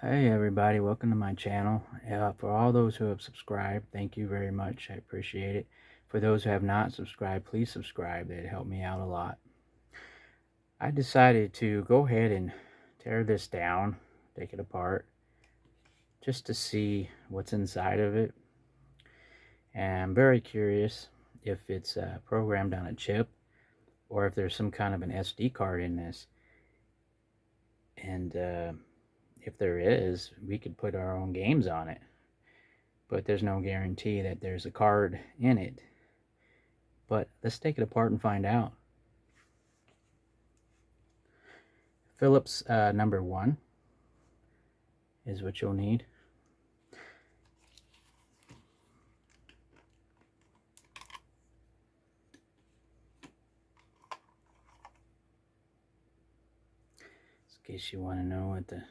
Hey everybody, welcome to my channel. For all those who have subscribed, thank you very much. I appreciate it. For those who have not subscribed, please subscribe. That'd help me out a lot. I decided to go ahead and tear this down, take it apart, just to see what's inside of it. And I'm very curious if it's programmed on a chip or if there's some kind of an SD card in this. And if there is, we could put our own games on it. But there's no guarantee that there's a card in it. But let's take it apart and find out. Phillips number 1 is what you'll need. In case you want to know what the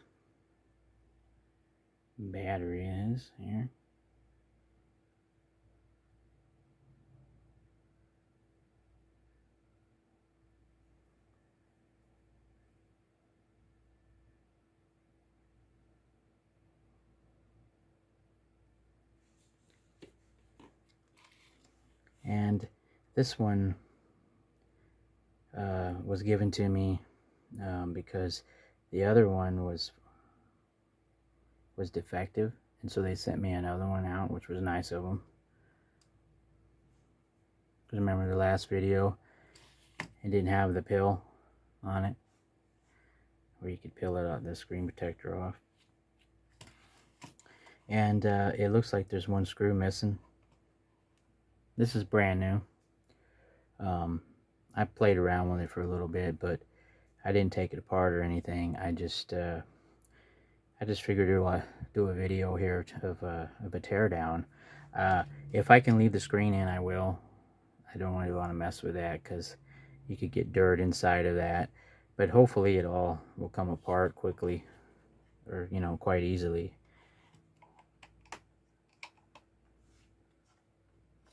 battery is here. And this one was given to me because the other one was defective, and so they sent me another one out, which was nice of them. Because remember the last video, it didn't have the pill on it, where you could peel it out, the screen protector off. And it looks like there's one screw missing. This is brand new. I played around with it for a little bit, but I didn't take it apart or anything. I just figured to do a video here of a teardown. If I can leave the screen in, I will. I don't really want to mess with that because you could get dirt inside of that. But hopefully it all will come apart quickly, or quite easily.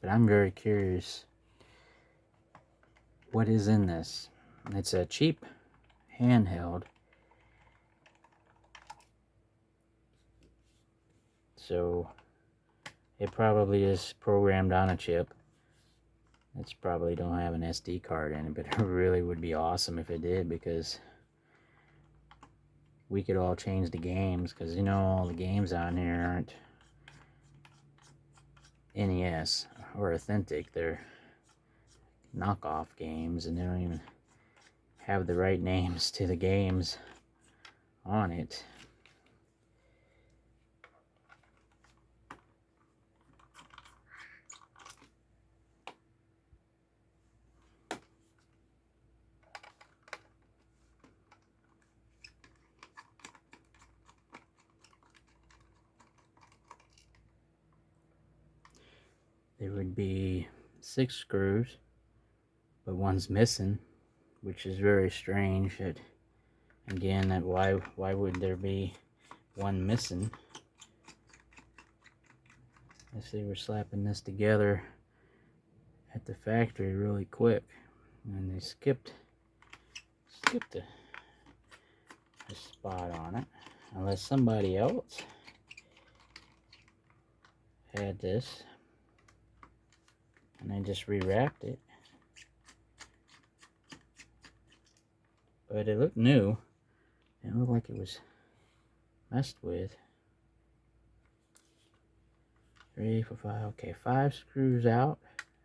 But I'm very curious what is in this. It's a cheap handheld, so it probably is programmed on a chip. It's probably don't have an SD card in it, but it really would be awesome if it did, because we could all change the games, because all the games on here aren't NES or authentic. They're knockoff games, and they don't even have the right names to the games on it. There would be 6 screws, but one's missing, which is very strange. That again, that why would there be one missing? If they were slapping this together at the factory really quick, and they skipped a spot on it, unless somebody else had this and they just rewrapped it. But it looked new. It looked like it was messed with. 3, 4, 5. Okay, 5 screws out,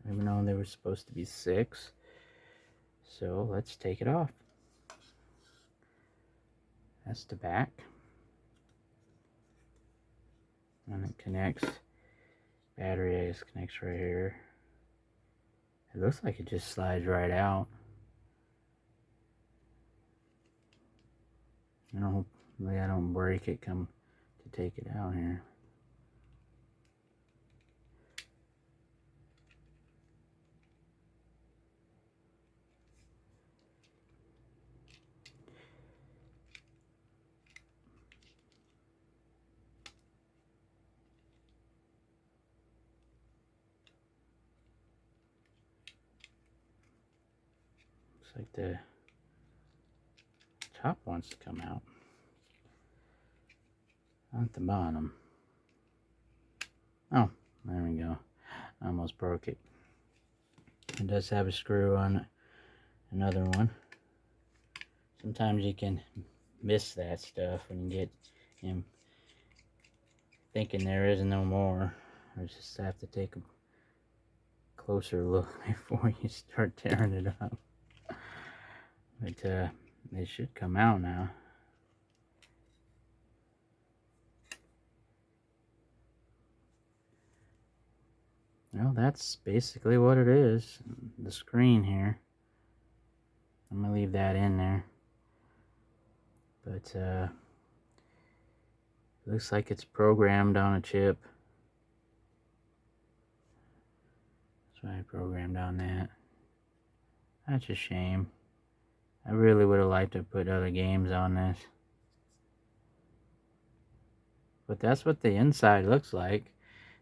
even though there were supposed to be 6. So let's take it off. That's the back. And it connects. Battery, I guess, connects right here. It looks like it just slides right out. Hopefully I don't break it come to take it out here. Looks like the top wants to come out. at the bottom. Oh, there we go. I almost broke it. It does have a screw on it. Another one. Sometimes you can miss that stuff when you get him thinking there is no more. I just have to take a closer look before you start tearing it up. But they should come out now. Well, that's basically what it is. The screen here. I'm gonna leave that in there. But looks like it's programmed on a chip. That's why I programmed on that. That's a shame. I really would have liked to put other games on this. But that's what the inside looks like.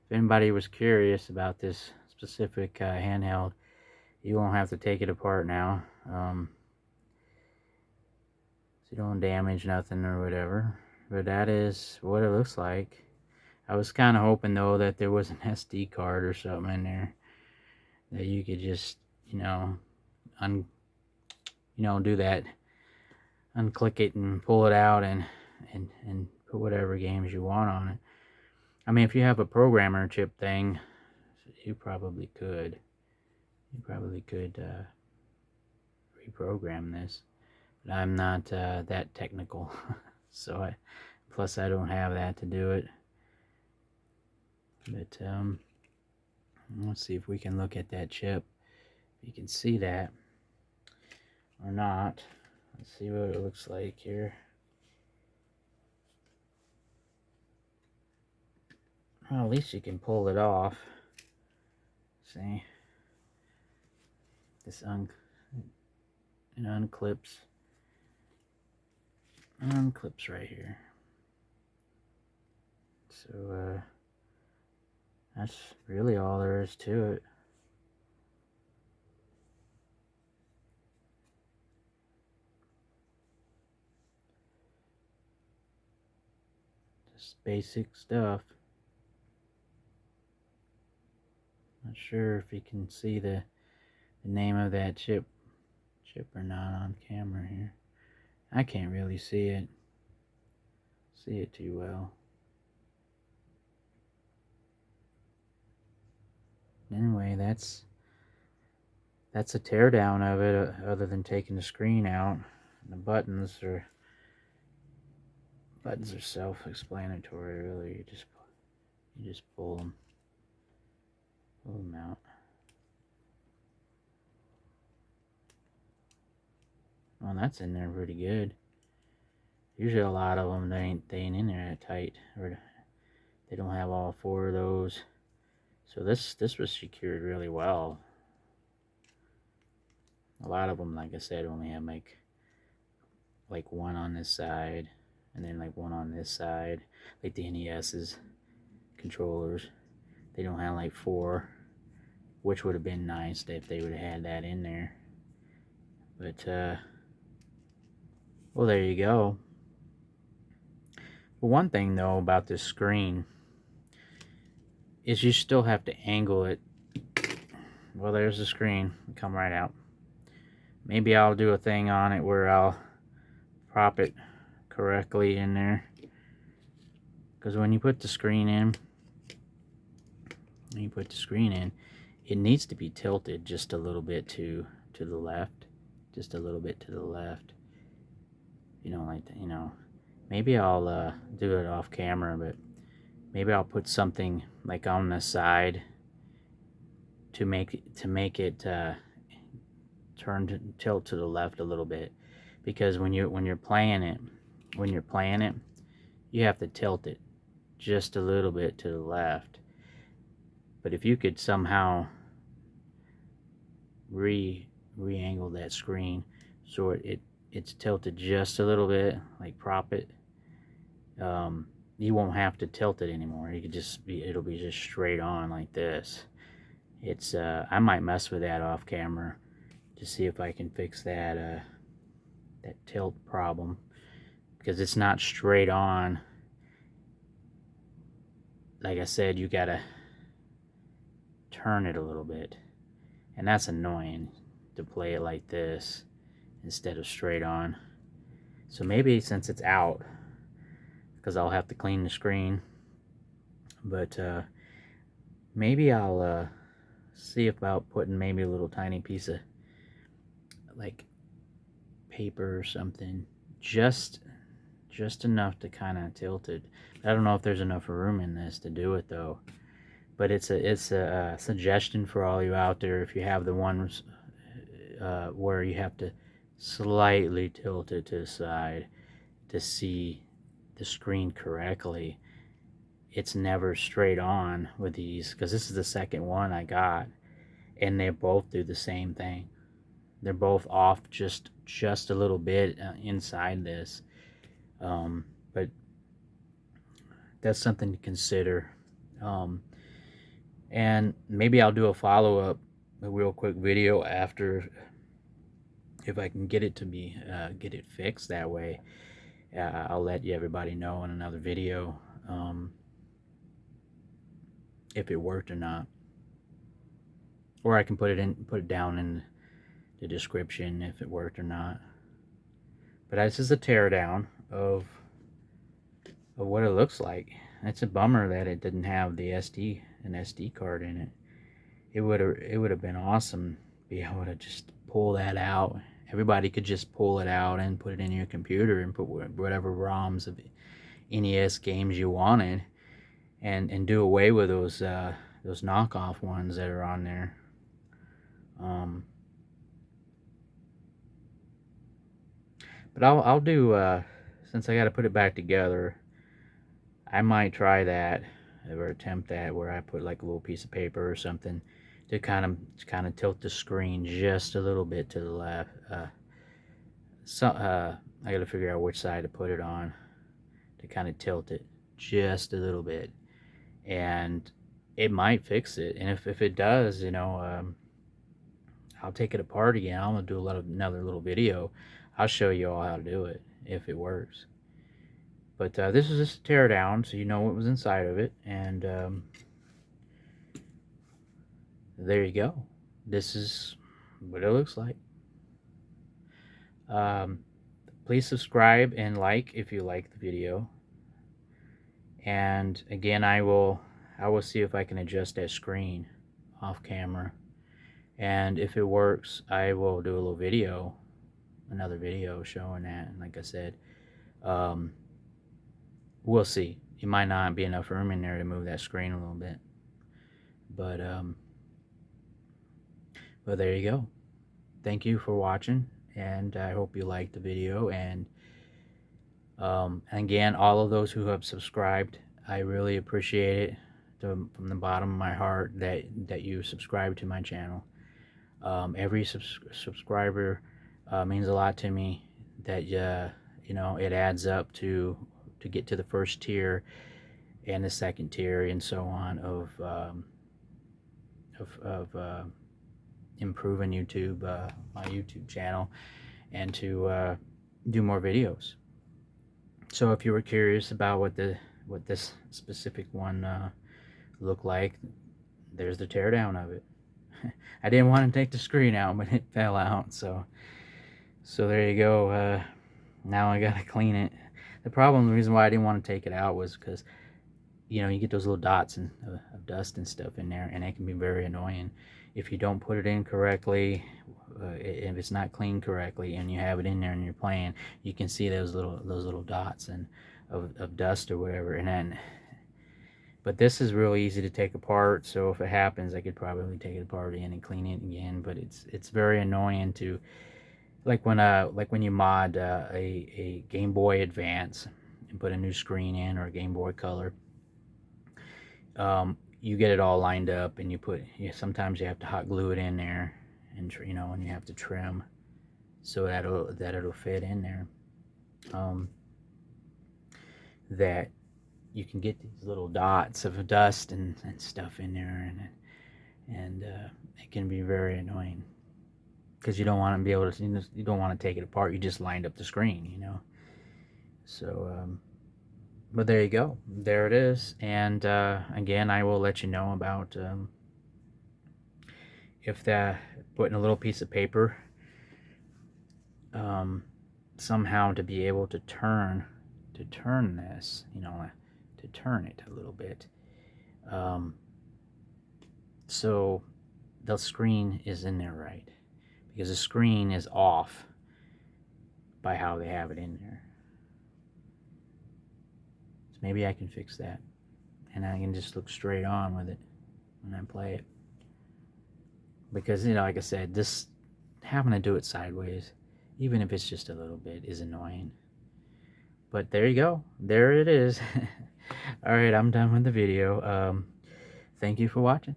If anybody was curious about this specific handheld, you won't have to take it apart now. So you don't damage nothing or whatever. But that is what it looks like. I was kind of hoping though that there was an SD card or something in there that you could just, do that, unclick it and pull it out and put whatever games you want on it. I mean, if you have a programmer chip thing, you probably could. Reprogram this, but I'm not that technical, so plus I don't have that to do it. But let's see if we can look at that chip. If you can see that or not. Let's see what it looks like here. Well, at least you can pull it off. See, this unclips right here. So that's really all there is to it. Just basic stuff. Not sure if you can see the name of that chip or not on camera here. I can't really see it too well. Anyway, that's a teardown of it, other than taking the screen out. The buttons are self-explanatory, really. You just pull them out. Well, that's in there pretty good. Usually a lot of them, they ain't in there that tight, or they don't have all four of those. So this was secured really well. A lot of them, like I said, only have like one on this side, and then like one on this side, like the NES's controllers. They don't have like four, which would have been nice if they would have had that in there. But well, there you go. But one thing though about this screen is you still have to angle it. Well, there's the screen. Come right out. Maybe I'll do a thing on it where I'll prop it correctly in there, because when you put the screen in, it needs to be tilted just a little bit to the left, just a little bit to the left. Like that. Maybe I'll do it off camera, but maybe I'll put something like on the side to make it tilt to the left a little bit, because when you're playing it, you have to tilt it just a little bit to the left. But if you could somehow re-angle that screen so it's tilted just a little bit, like prop it, you won't have to tilt it anymore. You could it'll be just straight on like this. It's I might mess with that off camera to see if I can fix that tilt problem, because it's not straight on. like I said, you gotta turn it a little bit, and that's annoying to play it like this instead of straight on. So maybe since it's out, because I'll have to clean the screen, but maybe I'll see about putting maybe a little tiny piece of like paper or something, just enough to kind of tilt it. I don't know if there's enough room in this to do it though, but it's a suggestion for all you out there. If you have the ones where you have to slightly tilt it to the side to see the screen correctly, it's never straight on with these, because this is the second one I got, and they both do the same thing. They're both off just a little bit inside this, but that's something to consider. And maybe I'll do a follow-up, a real quick video after, if I can get it to be get it fixed that way. I'll let everybody know in another video if it worked or not, or I can put it down in the description if it worked or not. But this is a teardown of what it looks like. It's a bummer that it didn't have the an SD card in it. It would have been awesome to be able to just pull that out. Everybody could just pull it out and put it in your computer and put whatever ROMs of NES games you wanted, and do away with those knockoff ones that are on there. But I'll do, since I got to put it back together, I might try that, or attempt that, where I put like a little piece of paper or something to kind of tilt the screen just a little bit to the left. I got to figure out which side to put it on to kind of tilt it just a little bit, and it might fix it. And if it does, I'll take it apart again. I'm gonna do another little video. I'll show you all how to do it if it works. But this is just a teardown, so you know what was inside of it. And there you go. This is what it looks like. Please subscribe and like if you like the video. And again, I will see if I can adjust that screen off camera. And if it works, I will do a little video, another video showing that. And like I said, we'll see. It might not be enough room in there to move that screen a little bit. But there you go. Thank you for watching, and I hope you liked the video. And again, all of those who have subscribed, I really appreciate it from the bottom of my heart that you subscribe to my channel. Every subscriber means a lot to me. That it adds up to get to the first tier and the second tier and so on of improving YouTube, my YouTube channel, and to do more videos. So if you were curious about what this specific one looked like, there's the teardown of it. I didn't want to take the screen out, but it fell out, so there you go. Now I gotta clean it. The reason why I didn't want to take it out was because you get those little dots of dust and stuff in there, and it can be very annoying if you don't put it in correctly. If it's not cleaned correctly and you have it in there and you're playing, you can see those little dots of dust or whatever. And then, but this is really easy to take apart, so if it happens, I could probably take it apart again and clean it again. But it's very annoying to, like when you mod a Game Boy Advance and put a new screen in, or a Game Boy Color. You get it all lined up, and sometimes you have to hot glue it in there, and and you have to trim so that it'll fit in there. That you can get these little dots of dust and stuff in there, and it can be very annoying because you don't want to be able to, you don't want to take it apart. You just lined up the screen, So But there you go. There it is. And again, I will let you know about if that putting a little piece of paper somehow to be able to turn this, to turn it a little bit. So the screen is in there right, because the screen is off by how they have it in there. So maybe I can fix that, and I can just look straight on with it when I play it. Because, like I said, this having to do it sideways, even if it's just a little bit, is annoying. But there you go. There it is. Alright, I'm done with the video. Thank you for watching.